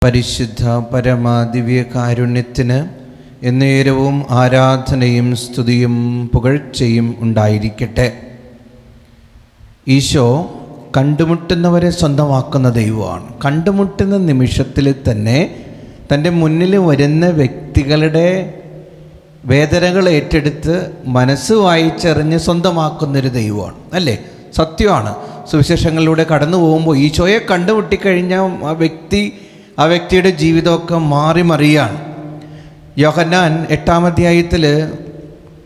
പരിശുദ്ധ പരമാദിവ്യകാരുണ്യത്തിന് എന്നേരവും ആരാധനയും സ്തുതിയും പുകഴ്ചയും ഉണ്ടായിരിക്കട്ടെ. ഈശോ കണ്ടുമുട്ടുന്നവരെ സ്വന്തമാക്കുന്ന ദൈവമാണ്. കണ്ടുമുട്ടുന്ന നിമിഷത്തിൽ തന്നെ തൻ്റെ മുന്നിൽ വരുന്ന വ്യക്തികളുടെ വേദനകൾ ഏറ്റെടുത്ത് മനസ്സ് വായിച്ചറിഞ്ഞ് സ്വന്തമാക്കുന്നൊരു ദൈവമാണ്, അല്ലേ? സത്യമാണ്. സുവിശേഷങ്ങളിലൂടെ കടന്നു പോകുമ്പോൾ ഈശോയെ കണ്ടുമുട്ടിക്കഴിഞ്ഞാൽ ആ വ്യക്തിയുടെ ജീവിതമൊക്കെ മാറി മറിയാണ്. യോഹന്നാൻ 8-ാം അധ്യായത്തിൽ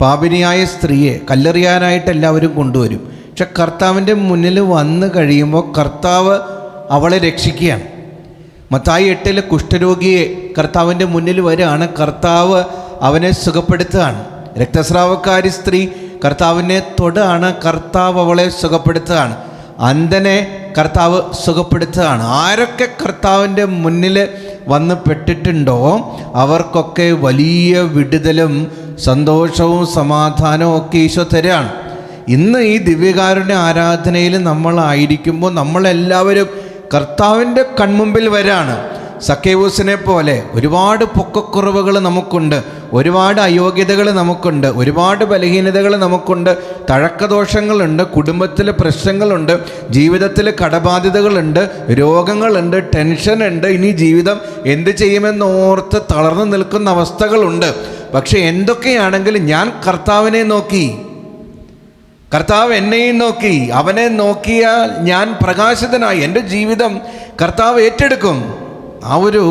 പാപിനിയായ സ്ത്രീയെ കല്ലെറിയാനായിട്ട് എല്ലാവരും കൊണ്ടുവരും. പക്ഷെ കർത്താവിൻ്റെ മുന്നിൽ വന്നു കഴിയുമ്പോൾ കർത്താവ് അവളെ രക്ഷിക്കുകയാണ്. മത്തായി 8-ൽ കുഷ്ഠരോഗിയെ കർത്താവിൻ്റെ മുന്നിൽ വരികയാണ്. കർത്താവ് അവനെ സുഖപ്പെടുത്തുകയാണ്. രക്തസ്രാവക്കാരി സ്ത്രീ കർത്താവിനെ തൊടുകയാണ്. കർത്താവ് അവളെ സുഖപ്പെടുത്തുകയാണ്. അന്ധനെ കർത്താവ് സുഖപ്പെടുത്തുകയാണ്. ആരൊക്കെ കർത്താവിൻ്റെ മുന്നിൽ വന്ന് പെട്ടിട്ടുണ്ടോ അവർക്കൊക്കെ വലിയ വിടുതലും സന്തോഷവും സമാധാനവും ഒക്കെ ഈശോ തരാണ്. ഇന്ന് ഈ ദിവ്യകാരുണ്യ ആരാധനയിൽ നമ്മളായിരിക്കുമ്പോൾ നമ്മളെല്ലാവരും കർത്താവിൻ്റെ കൺമുമ്പിൽ വരാണ്. സക്കേവൂസിനെ പോലെ ഒരുപാട് പൊക്കക്കുറവുകൾ നമുക്കുണ്ട്, ഒരുപാട് അയോഗ്യതകൾ നമുക്കുണ്ട്, ഒരുപാട് ബലഹീനതകൾ നമുക്കുണ്ട്, തഴക്കദോഷങ്ങളുണ്ട്, കുടുംബത്തിലെ പ്രശ്നങ്ങളുണ്ട്, ജീവിതത്തിൽ കടബാധ്യതകളുണ്ട്, രോഗങ്ങളുണ്ട്, ടെൻഷനുണ്ട്. ഇനി ജീവിതം എന്ത് ചെയ്യുമെന്നോർത്ത് തളർന്നു നിൽക്കുന്ന അവസ്ഥകളുണ്ട്. പക്ഷെ എന്തൊക്കെയാണെങ്കിലും ഞാൻ കർത്താവിനെ നോക്കി, കർത്താവ് എന്നെയും നോക്കി, അവനെ നോക്കിയാൽ ഞാൻ പ്രകാശിതനായി, എൻ്റെ ജീവിതം കർത്താവ് ഏറ്റെടുക്കും. ആ ഒരു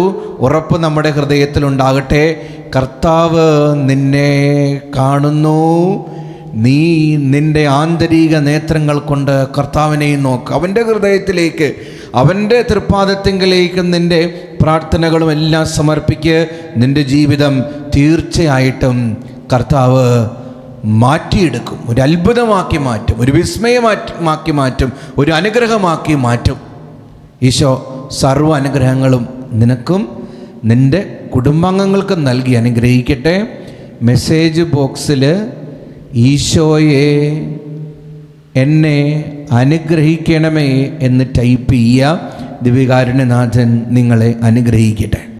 ഉറപ്പ് നമ്മുടെ ഹൃദയത്തിലുണ്ടാകട്ടെ. കർത്താവ് നിന്നെ കാണുന്നു. നീ നിൻ്റെ ആന്തരിക നേത്രങ്ങൾ കൊണ്ട് കർത്താവിനെയും നോക്ക്. അവൻ്റെ ഹൃദയത്തിലേക്ക്, അവൻ്റെ തൃപ്പാദത്തിങ്കിലേക്ക് നിൻ്റെ പ്രാർത്ഥനകളും എല്ലാം സമർപ്പിക്ക്. നിൻ്റെ ജീവിതം തീർച്ചയായിട്ടും കർത്താവ് മാറ്റിയെടുക്കും. ഒരു അത്ഭുതമാക്കി മാറ്റും, ഒരു വിസ്മയമാക്കി മാറ്റും, ഒരു അനുഗ്രഹമാക്കി മാറ്റും. ഈശോ സർവ്വ അനുഗ്രഹങ്ങളും നിനക്കും നിൻ്റെ കുടുംബാംഗങ്ങൾക്കും നൽകി അനുഗ്രഹിക്കട്ടെ. മെസ്സേജ് ബോക്സിൽ ഈശോയെ എന്നെ അനുഗ്രഹിക്കണമേ എന്ന് ടൈപ്പ് ചെയ്യുക. ദിവ്യകാരുണ്യനാഥൻ നിങ്ങളെ അനുഗ്രഹിക്കട്ടെ.